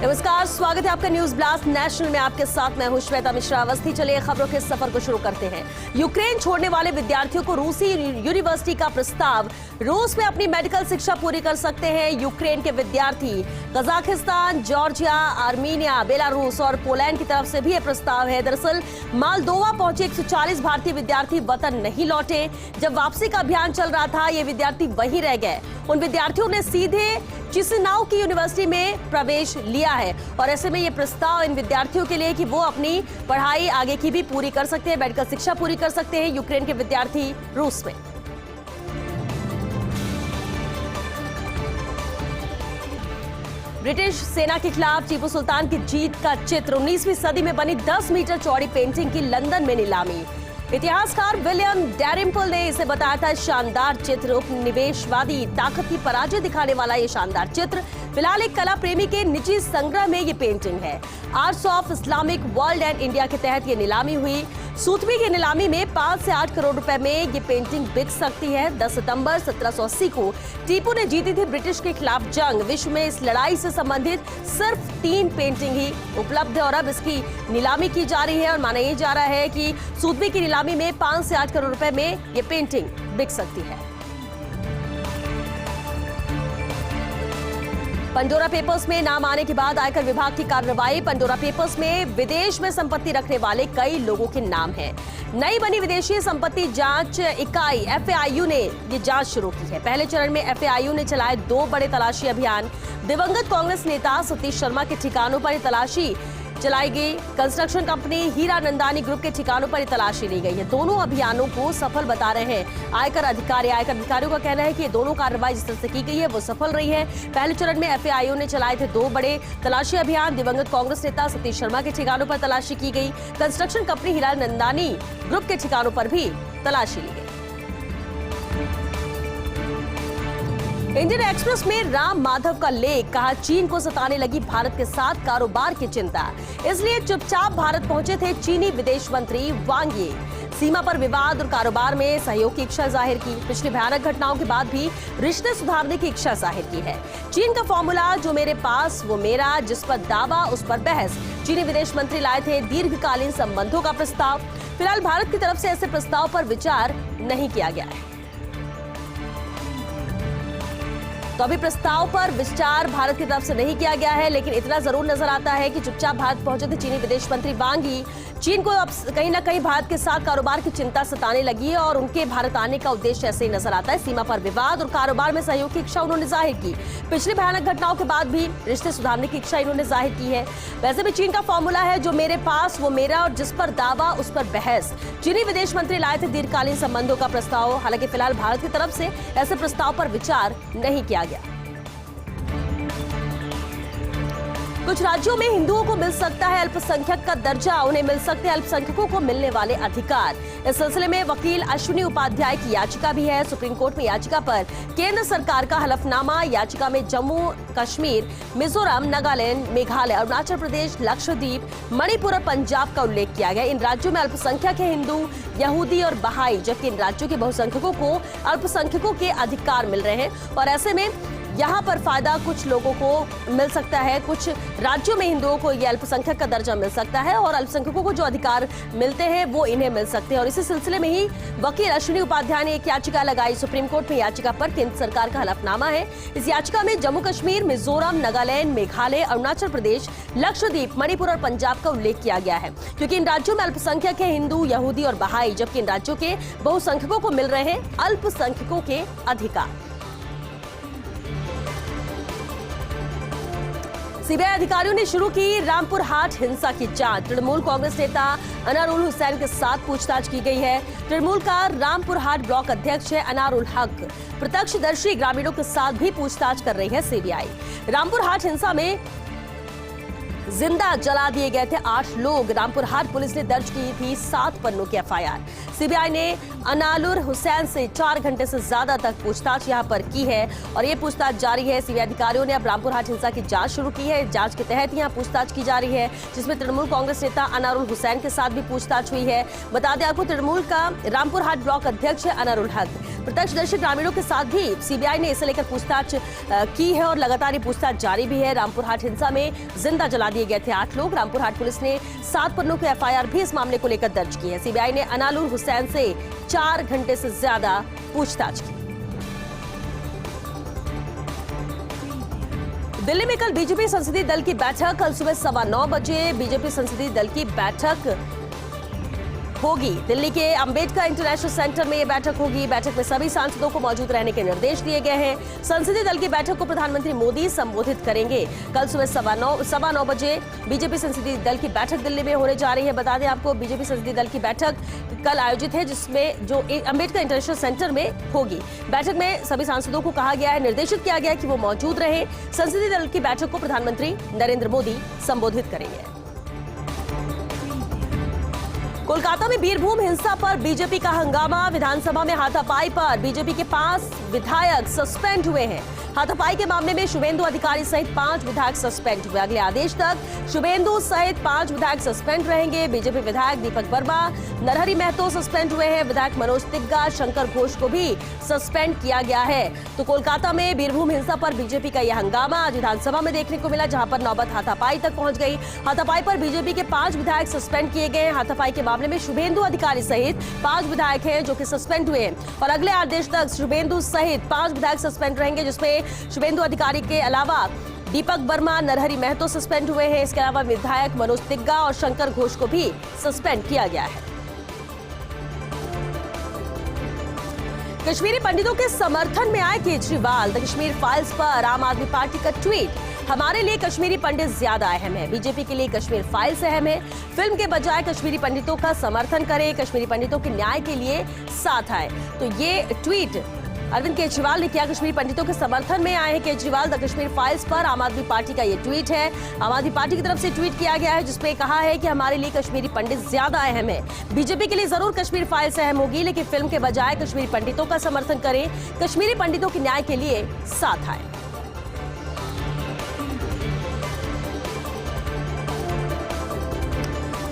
नमस्कार, स्वागत है आपका न्यूज ब्लास्ट नेशनल में। आपके साथ मैं हूं श्वेता मिश्रा अवस्थी। चलिए खबरों के सफर को शुरू करते हैं। यूक्रेन छोड़ने वाले विद्यार्थियों को रूसी यूनिवर्सिटी का प्रस्ताव। रूस में अपनी मेडिकल शिक्षा पूरी कर सकते हैं यूक्रेन के विद्यार्थी। कजाकिस्तान, जॉर्जिया, आर्मीनिया, बेलारूस और पोलैंड की तरफ से भी यह प्रस्ताव है। दरअसल मालदोवा पहुंचे 140 भारतीय विद्यार्थी वतन नहीं लौटे। जब वापसी का अभियान चल रहा था, ये विद्यार्थी वहीं रह गए। उन विद्यार्थियों ने सीधे चिसिनाउ की यूनिवर्सिटी में प्रवेश लिया है और ऐसे में ये प्रस्ताव इन विद्यार्थियों के लिए कि वो अपनी पढ़ाई आगे की भी पूरी कर सकते हैं, मेडिकल शिक्षा पूरी कर सकते हैं यूक्रेन के विद्यार्थी रूस में। ब्रिटिश सेना के खिलाफ टीपू सुल्तान की जीत का चित्र 19वीं सदी में बनी 10 मीटर चौड़ी पेंटिंग की लंदन में नीलामी। इतिहासकार विलियम डैरिम्पल ने इसे बताया था शानदार चित्र। उपनिवेशवादी ताकत की पराजय दिखाने वाला ये शानदार चित्र फिलहाल एक कला प्रेमी के निजी संग्रह में ये पेंटिंग है। Arts of Islamic world and India के तहत ये नीलामी हुई। सूतवी की नीलामी में 5 से 8 करोड़ रुपए में ये पेंटिंग बिक सकती है। 10 सितंबर 1780 को टीपू ने जीती थी ब्रिटिश के खिलाफ जंग। विश्व में इस लड़ाई से संबंधित सिर्फ 3 पेंटिंग ही उपलब्ध है और अब इसकी नीलामी की जा रही है और माना यह जा रहा है कि सूतवी की नीलामी में 5 से 8 करोड़ रुपए में ये पेंटिंग बिक सकती है। पंडोरा पेपर्स में नाम आने के बाद आयकर विभाग की कार्रवाई। पंडोरा पेपर्स में विदेश में संपत्ति रखने वाले कई लोगों के नाम हैं। नई बनी विदेशी संपत्ति जांच इकाई एफएआईयू ने ये जांच शुरू की है। पहले चरण में एफएआईयू ने चलाए 2 बड़े तलाशी अभियान। दिवंगत कांग्रेस नेता सतीश शर्मा के ठिकानों पर तलाशी चलाई गई। कंस्ट्रक्शन कंपनी हीरा नंदानी ग्रुप के ठिकानों पर तलाशी ली गई है। दोनों अभियानों को सफल बता रहे हैं आयकर अधिकारी। आयकर अधिकारियों का कहना है कि ये दोनों कार्रवाई जिस तरह से की गई है वो सफल रही है। पहले चरण में एफएआईयू ने चलाए थे 2 बड़े तलाशी अभियान। दिवंगत कांग्रेस नेता सतीश शर्मा के ठिकानों पर तलाशी की गई। कंस्ट्रक्शन कंपनी हीरा नंदानी ग्रुप के ठिकानों पर भी तलाशी ली गई। इंडियन एक्सप्रेस में राम माधव का लेख, कहा चीन को सताने लगी भारत के साथ कारोबार की चिंता, इसलिए चुपचाप भारत पहुंचे थे चीनी विदेश मंत्री वांग यी। सीमा पर विवाद और कारोबार में सहयोग की इच्छा जाहिर की। पिछली भयानक घटनाओं के बाद भी रिश्ते सुधारने की इच्छा जाहिर की है। चीन का फॉर्मूला, जो मेरे पास वो मेरा, जिस पर दावा उस पर बहस। चीनी विदेश मंत्री लाए थे दीर्घकालीन संबंधों का प्रस्ताव। फिलहाल भारत की तरफ से ऐसे प्रस्ताव पर विचार नहीं किया गया है। तो अभी प्रस्ताव पर विचार भारत की तरफ से नहीं किया गया है, लेकिन इतना जरूर नजर आता है कि चुपचाप भारत पहुंचे थे चीनी विदेश मंत्री वांग यी। चीन को अब कहीं ना कहीं भारत के साथ कारोबार की चिंता सताने लगी है और उनके भारत आने का उद्देश्य ऐसे ही नजर आता है। सीमा पर विवाद और कारोबार में सहयोग की इच्छा उन्होंने जाहिर की। पिछली भयानक घटनाओं के बाद भी रिश्ते सुधारने की इच्छा इन्होंने जाहिर की है। वैसे भी चीन का फॉर्मूला है, जो मेरे पास वो मेरा और जिस पर दावा उस पर बहस। चीनी विदेश मंत्री लाए थे दीर्घकालीन संबंधों का प्रस्ताव। हालांकि फिलहाल भारत की तरफ से ऐसे प्रस्ताव पर विचार नहीं किया गया। कुछ राज्यों में हिंदुओं को मिल सकता है अल्पसंख्यक का दर्जा, उन्हें मिल सकते हैं अल्पसंख्यकों को मिलने वाले अधिकार। इस सिलसिले में वकील अश्विनी उपाध्याय की याचिका भी है। सुप्रीम कोर्ट में याचिका पर केंद्र सरकार का हलफनामा। याचिका में जम्मू कश्मीर, मिजोरम, नागालैंड, मेघालय, अरुणाचल प्रदेश, लक्षद्वीप, मणिपुर और पंजाब का उल्लेख किया गया। इन राज्यों में अल्पसंख्यक है हिंदू, यहूदी और बहाई, जबकि इन राज्यों के बहुसंख्यकों को अल्पसंख्यकों के अधिकार मिल रहे हैं और ऐसे में यहाँ पर फायदा कुछ लोगों को मिल सकता है। कुछ राज्यों में हिंदुओं को यह अल्पसंख्यक का दर्जा मिल सकता है और अल्पसंख्यकों को जो अधिकार मिलते हैं वो इन्हें मिल सकते हैं। और इसी सिलसिले में ही वकील अश्विनी उपाध्याय ने एक याचिका लगाई सुप्रीम कोर्ट में। याचिका पर केंद्र सरकार का हलफनामा है। इस याचिका में जम्मू कश्मीर, मिजोरम, नागालैंड, मेघालय, अरुणाचल प्रदेश, लक्षद्वीप, मणिपुर और पंजाब का उल्लेख किया गया है, क्योंकि इन राज्यों में अल्पसंख्यक है हिंदू, यहूदी और बहाई, जबकि इन राज्यों के बहुसंख्यकों को मिल रहे हैं अल्पसंख्यकों के अधिकार। सीबीआई अधिकारियों ने शुरू की रामपुर हाट हिंसा की जांच। तृणमूल कांग्रेस नेता अनारुल हुसैन के साथ पूछताछ की गई है। तृणमूल का रामपुर हाट ब्लॉक अध्यक्ष है अनारुल हक। प्रत्यक्षदर्शी ग्रामीणों के साथ भी पूछताछ कर रही है सीबीआई। रामपुर हाट हिंसा में जिंदा जला दिए गए थे 8 लोग। रामपुर हाट पुलिस ने दर्ज की थी 7 पन्नों की एफआईआर। सीबीआई ने अनारुल हुसैन से 4 घंटे से ज्यादा तक पूछताछ यहां पर की है और ये पूछताछ जारी है। सीबीआई अधिकारियों ने अब रामपुर हाट हिंसा की जांच शुरू की है। जांच के तहत यहां पूछताछ की जा रही है, जिसमें तृणमूल कांग्रेस नेता अनारुल हुसैन के साथ भी पूछताछ हुई है। बता दें आपको, तृणमूल का रामपुर हाट ब्लॉक अध्यक्ष है अनारुल हक। प्रत्यक्षदर्शी ग्रामीणों के साथ भी सीबीआई ने इसे लेकर पूछताछ की है और लगातार ये पूछताछ जारी भी है। रामपुर हाट हिंसा में जिंदा जला दिए गए थे 8 लोग। रामपुर हाट पुलिस ने 7 पन्नों की एफआईआर भी इस मामले को लेकर दर्ज की है। सीबीआई ने अनालुर हुसैन से 4 घंटे से ज्यादा पूछताछ की। दिल्ली में कल बीजेपी संसदीय दल की बैठक, कल सुबह 9:15 बजे बीजेपी संसदीय दल की बैठक होगी। दिल्ली के अंबेडकर इंटरनेशनल सेंटर में यह बैठक होगी। बैठक में सभी सांसदों को मौजूद रहने के निर्देश दिए गए हैं। संसदीय दल की बैठक को प्रधानमंत्री मोदी संबोधित करेंगे। कल सुबह 9:15 बजे बीजेपी संसदीय दल की बैठक दिल्ली में होने जा रही है। बता दें आपको, बीजेपी संसदीय दल की बैठक कल आयोजित है, जिसमें जो अंबेडकर इंटरनेशनल सेंटर में होगी। बैठक में सभी सांसदों को कहा गया है, निर्देशित किया गया है कि वो मौजूद रहे। संसदीय दल की बैठक को प्रधानमंत्री नरेंद्र मोदी संबोधित करेंगे। कोलकाता में बीरभूम हिंसा पर बीजेपी का हंगामा, विधानसभा में हाथापाई पर बीजेपी के 5 विधायक सस्पेंड हुए हैं। हाथापाई के मामले में शुभेंदु अधिकारी सहित 5 विधायक सस्पेंड हुए। अगले आदेश तक शुभेंदु सहित 5 विधायक सस्पेंड रहेंगे। बीजेपी विधायक दीपक वर्मा, नरहरि महतो सस्पेंड हुए हैं। विधायक मनोज तिग्गा, शंकर घोष को भी सस्पेंड किया गया है। तो कोलकाता में बीरभूम हिंसा पर बीजेपी का यह हंगामा आज विधानसभा में देखने को मिला, जहां पर नौबत हाथापाई तक पहुंच गई। हाथापाई पर बीजेपी के 5 विधायक सस्पेंड किए गए। हाथापाई के मामले में शुभेंदु अधिकारी सहित 5 विधायक हैं जो कि सस्पेंड हुए हैं और अगले आदेश तक शुभेंदु सहित 5 विधायक सस्पेंड रहेंगे, जिसमें शुभेंदु अधिकारी के अलावा दीपक वर्मा, नरहरि महतो सस्पेंड हुए हैं। इसके अलावा विधायक मनोज तिग्गा और शंकर घोष को भी सस्पेंड किया गया है। कश्मीरी पंडितों के समर्थन में आए केजरीवाल। द कश्मीर फाइल्स पर आम आदमी पार्टी का ट्वीट, हमारे लिए कश्मीरी पंडित ज्यादा अहम है, बीजेपी के लिए कश्मीर फाइल्स अहम है। फिल्म के बजाय कश्मीरी पंडितों का समर्थन करें, कश्मीरी पंडितों के न्याय के लिए साथ आए। तो ये ट्वीट अरविंद केजरीवाल ने किया। कश्मीरी पंडितों के समर्थन में आए हैं केजरीवाल। द कश्मीर फाइल्स पर आम आदमी पार्टी का ये ट्वीट है। आम आदमी पार्टी की तरफ से ट्वीट किया गया है, जिसमें कहा है कि हमारे लिए कश्मीरी पंडित ज्यादा अहम है, बीजेपी के लिए जरूर कश्मीर फाइल्स अहम होगी, लेकिन फिल्म के बजाय कश्मीरी पंडितों का समर्थन करें, कश्मीरी पंडितों के न्याय के लिए साथ आए।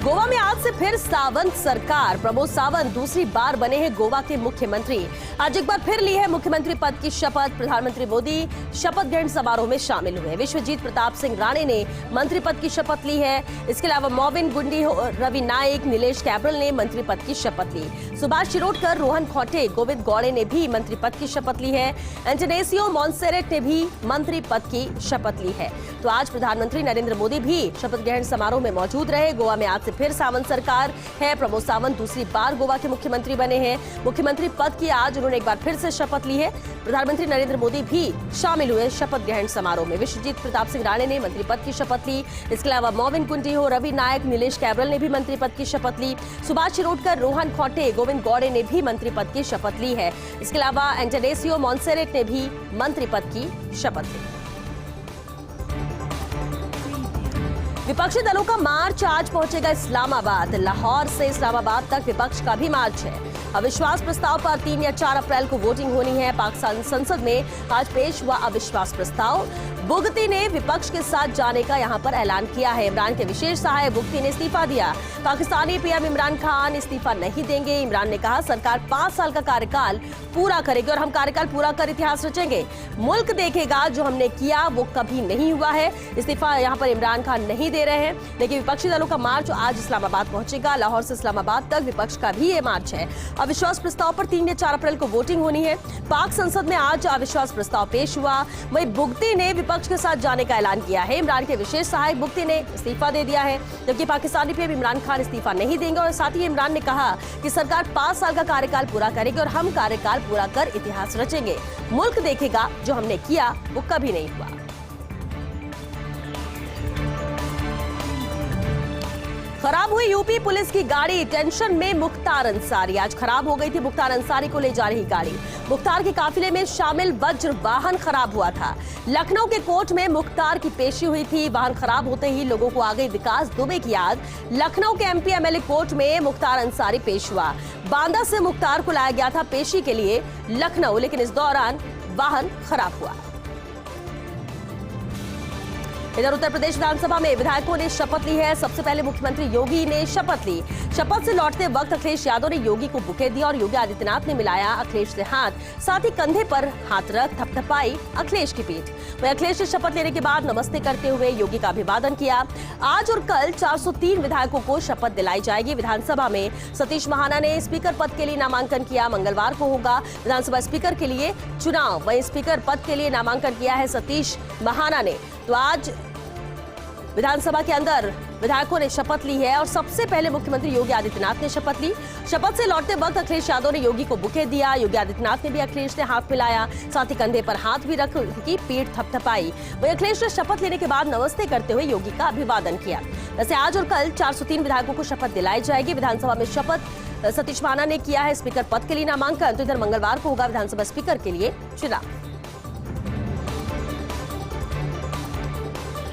गोवा में आज से फिर सावंत सरकार। प्रमोद सावंत दूसरी बार बने हैं गोवा के मुख्यमंत्री। आज एक बार फिर ली है मुख्यमंत्री पद की शपथ। प्रधानमंत्री मोदी शपथ ग्रहण समारोह में शामिल हुए। विश्वजीत प्रताप सिंह राणे ने मंत्री पद की शपथ ली है। इसके अलावा मोविन गुंडी, रवि नाइक, नीलेश कैब्रल ने मंत्री पद की शपथ ली। सुभाष शिरोडकर, रोहन खौटे, गोविंद गौड़े ने भी मंत्री पद की शपथ ली है। एंटोनेसियो मॉन्सेरेट ने भी मंत्री पद की शपथ ली है। तो आज प्रधानमंत्री नरेंद्र मोदी भी शपथ ग्रहण समारोह में मौजूद रहे। गोवा में आज से फिर सावंत सरकार है। प्रमोद सावंत दूसरी बार गोवा के मुख्यमंत्री बने हैं। मुख्यमंत्री पद की आज उन्होंने एक बार फिर से शपथ ली है। प्रधानमंत्री नरेंद्र मोदी भी शामिल हुए शपथ ग्रहण समारोह में। विश्वजीत प्रताप सिंह राणे ने मंत्री पद की शपथ ली। इसके अलावा मोविन गुंडी, रवि नायक, नीलेश कैब्रल ने भी मंत्री पद की शपथ ली। सुभाष शिरोडकर, रोहन खौटे, गोविंद गौड़े ने भी मंत्री पद की शपथ ली है। इसके अलावा एंटोनेसियो मॉन्सेरेट ने भी मंत्री पद की शपथ ली। विपक्षी दलों का मार्च आज पहुंचेगा इस्लामाबाद। लाहौर से इस्लामाबाद तक विपक्ष का भी मार्च है। अविश्वास प्रस्ताव पर 3 या 4 अप्रैल को वोटिंग होनी है। पाकिस्तान संसद में आज पेश हुआ अविश्वास प्रस्ताव। बुगती ने विपक्ष के साथ जाने का यहां पर ऐलान किया है। इमरान के विशेष सहायक बुगती ने इस्तीफा दिया। पाकिस्तानी पीएम इमरान खान इस्तीफा नहीं देंगे। इमरान ने कहा, सरकार 5 साल का कार्यकाल पूरा करेगी और हम कार्यकाल पूरा कर इतिहास रचेंगे। मुल्क देखेगा जो हमने किया वो कभी नहीं हुआ है। इस्तीफा यहां पर इमरान खान नहीं दे रहे हैं। लेकिन विपक्षी दलों का मार्च आज इस्लामाबाद पहुंचेगा। लाहौर से इस्लामाबाद तक विपक्ष का भी ये मार्च है। अविश्वास प्रस्ताव पर 3 या 4 अप्रैल को वोटिंग होनी है। पाक संसद में आज अविश्वास प्रस्ताव पेश हुआ। वहीं बुगती ने विपक्ष के साथ जाने का ऐलान किया है। इमरान के विशेष सहायक बुगती ने इस्तीफा दे दिया है, जबकि पाकिस्तानी पीएम इमरान खान इस्तीफा नहीं देंगे। और साथ ही इमरान ने कहा कि सरकार 5 साल का कार्यकाल पूरा करेगी और हम कार्यकाल पूरा कर इतिहास रचेंगे। मुल्क देखेगा जो हमने किया वो कभी नहीं हुआ। खराब हुई यूपी पुलिस की गाड़ी, टेंशन में मुख्तार अंसारी। आज खराब हो गई थी मुख्तार अंसारी को ले जा रही गाड़ी। मुख्तार के काफिले में शामिल वज्र वाहन खराब हुआ था। लखनऊ के कोर्ट में मुख्तार की पेशी हुई थी। वाहन खराब होते ही लोगों को आ गई विकास दुबे की याद। लखनऊ के एमपी एमएलए कोर्ट में मुख्तार अंसारी पेश हुआ। बांदा से मुख्तार को लाया गया था पेशी के लिए लखनऊ, लेकिन इस दौरान वाहन खराब हुआ। इधर उत्तर प्रदेश विधानसभा में विधायकों ने शपथ ली है। सबसे पहले मुख्यमंत्री योगी ने शपथ ली। शपथ से लौटते वक्त अखिलेश यादव ने योगी को बुके दिया और योगी आदित्यनाथ ने मिलाया अखिलेश से हाथ, साथ ही कंधे पर हाथ रख थपथपाई अखिलेश की पीठ। वहीं अखिलेश ने शपथ लेने के बाद नमस्ते करते हुए योगी का अभिवादन किया। आज और कल 403 विधायकों को शपथ दिलाई जाएगी। विधानसभा में सतीश महाना ने स्पीकर पद के लिए नामांकन किया। मंगलवार को होगा विधानसभा स्पीकर के लिए चुनाव। वहीं स्पीकर पद के लिए नामांकन किया है सतीश महाना ने। तो आज विधानसभा के अंदर विधायकों ने शपथ ली है और सबसे पहले मुख्यमंत्री योगी आदित्यनाथ ने शपथ ली। शपथ से लौटते वक्त अखिलेश यादव ने योगी को बुके दिया। योगी आदित्यनाथ ने भी अखिलेश से हाथ मिलाया, साथ ही कंधे पर हाथ भी रख की पीठ थपथपाई। वहीं अखिलेश ने शपथ लेने के बाद नमस्ते करते हुए योगी का अभिवादन किया। वैसे आज और कल 403 विधायकों को शपथ दिलाई जाएगी। विधानसभा में शपथ सतीश महाना ने किया है स्पीकर पद के लिए नामांकन। तो इधर मंगलवार को होगा विधानसभा स्पीकर के लिए चुनाव।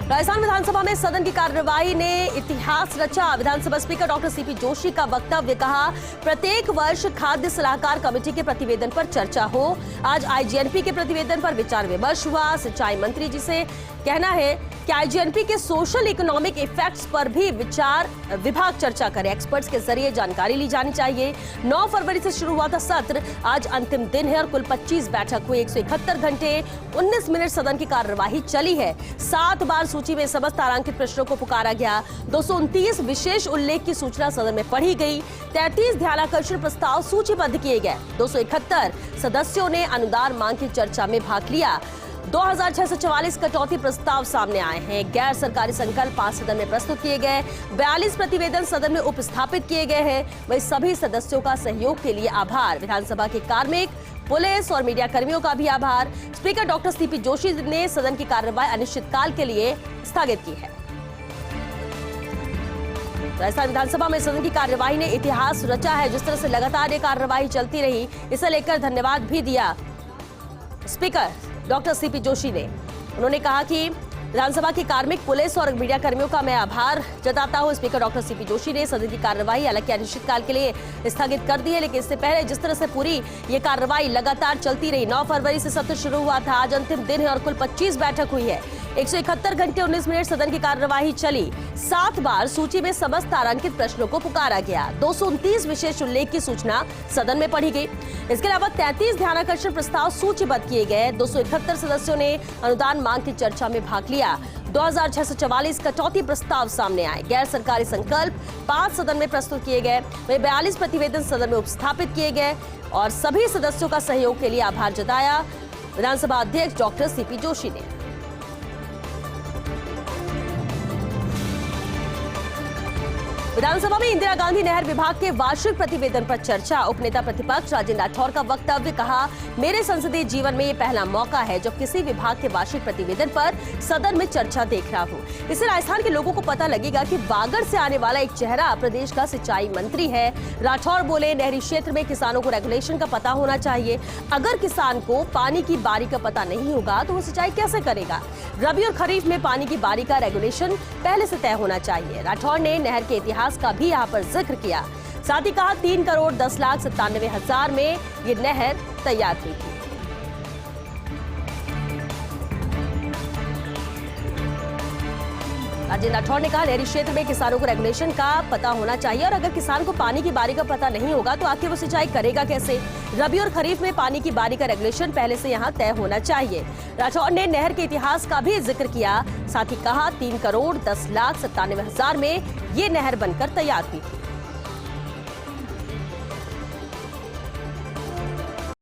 राजस्थान विधानसभा में सदन की कार्यवाही ने इतिहास रचा। विधानसभा स्पीकर डॉक्टर सीपी जोशी का वक्तव्य, कहा प्रत्येक वर्ष खाद्य सलाहकार कमेटी के प्रतिवेदन पर चर्चा हो। आज आईजीएनपी के प्रतिवेदन पर विचार विमर्श हुआ। सिंचाई मंत्री जी से कहना है कि आईजीएनपी के सोशल इकोनॉमिक इफेक्ट्स पर भी विभाग चर्चा करे। एक्सपर्ट्स के जरिए जानकारी ली जानी चाहिए। 9 फरवरी से शुरू हुआ था सत्र, आज अंतिम दिन है और कुल 25 बैठक हुई। 171 घंटे 19 मिनट सदन की कार्यवाही चली है। 7 बार सूची में समस्त तारांकित प्रश्नों को पुकारा गया। 229 विशेष उल्लेख की सूचना सदन में पढ़ी गई। 33 ध्यानाकर्षण प्रस्ताव सूचीबद्ध किए गए। 271 सदस्यों ने अनुदान मांग की चर्चा में भाग लिया। 2644 कटौती प्रस्ताव सामने आए हैं। गैर सरकारी संकल्प 5 सदन में प्रस्तुत किए गए। 42 प्रतिवेदन सदन में उपस्थापित किए गए हैं। वहीं सभी सदस्यों का सहयोग के लिए आभार। विधानसभा के कार्मिक, पुलिस और मीडिया कर्मियों का भी आभार। स्पीकर डॉक्टर सीपी जोशी ने सदन की कार्यवाही अनिश्चितकाल के लिए स्थगित की है। राजस्थान विधानसभा में सदन की कार्यवाही ने इतिहास रचा है। जिस तरह से लगातार ये कार्यवाही चलती रही, इसे लेकर धन्यवाद भी दिया स्पीकर डॉक्टर सीपी जोशी ने। उन्होंने कहा कि विधानसभा की कार्मिक, पुलिस और मीडिया कर्मियों का मैं आभार जताता हूं। स्पीकर डॉक्टर सीपी जोशी ने सदन की कार्यवाही हालांकि अनिश्चितकाल के लिए स्थगित कर दी है, लेकिन इससे पहले जिस तरह से पूरी ये कार्यवाही लगातार चलती रही, 9 फरवरी से सत्र शुरू हुआ था, आज अंतिम दिन है और कुल 25 बैठक हुई है। 171 घंटे 19 मिनट सदन की कार्यवाही चली। 7 बार सूची में समस्त तारांकित प्रश्नों को पुकारा गया। 229 विशेष उल्लेख की सूचना सदन में पढ़ी गई। इसके अलावा 33 ध्यानाकर्षण प्रस्ताव सूचीबद्ध किए गए। 271 सदस्यों ने अनुदान मांग की चर्चा में भाग लिया। 2644 कटौती प्रस्ताव सामने आए। गैर सरकारी संकल्प 5 सदन में प्रस्तुत किए गए। वहीं 42 प्रतिवेदन सदन में उपस्थापित किए गए और सभी सदस्यों का सहयोग के लिए आभार जताया विधानसभा अध्यक्ष डॉक्टर सीपी जोशी ने। विधानसभा में इंदिरा गांधी नहर विभाग के वार्षिक प्रतिवेदन पर चर्चा। उपनेता प्रतिपक्ष राजेंद्र राठौर का वक्तव्य, कहा मेरे संसदीय जीवन में ये पहला मौका है जब किसी विभाग के वार्षिक प्रतिवेदन पर सदन में चर्चा देख रहा हूँ। इससे राजस्थान के लोगों को पता लगेगा कि बागड़ से आने वाला एक चेहरा प्रदेश का सिंचाई मंत्री है। राठौर बोले, नहरी क्षेत्र में किसानों को रेगुलेशन का पता होना चाहिए। अगर किसान को पानी की बारी का पता नहीं होगा तो वो सिंचाई कैसे करेगा। रबी और खरीफ में पानी की बारी का रेगुलेशन पहले से तय होना चाहिए। राठौर ने नहर के इतिहास का भी यहाँ पर जिक्र किया। साथ ही कहा 3,10,97,000 में ये नहर तैयार हुई थी। राजेंद्र राठौर ने कहा नहरी क्षेत्र में किसानों को रेगुलेशन का पता होना चाहिए और अगर किसान को पानी की बारी का पता नहीं होगा तो आखिर वो सिंचाई करेगा कैसे। रबी और खरीफ में पानी की बारी का रेगुलेशन पहले से यहाँ तय होना चाहिए। राठौर ने नहर के इतिहास का भी जिक्र किया। साथ ही कहा 3,10,97,000 में ये नहर बनकर तैयार हुई थी।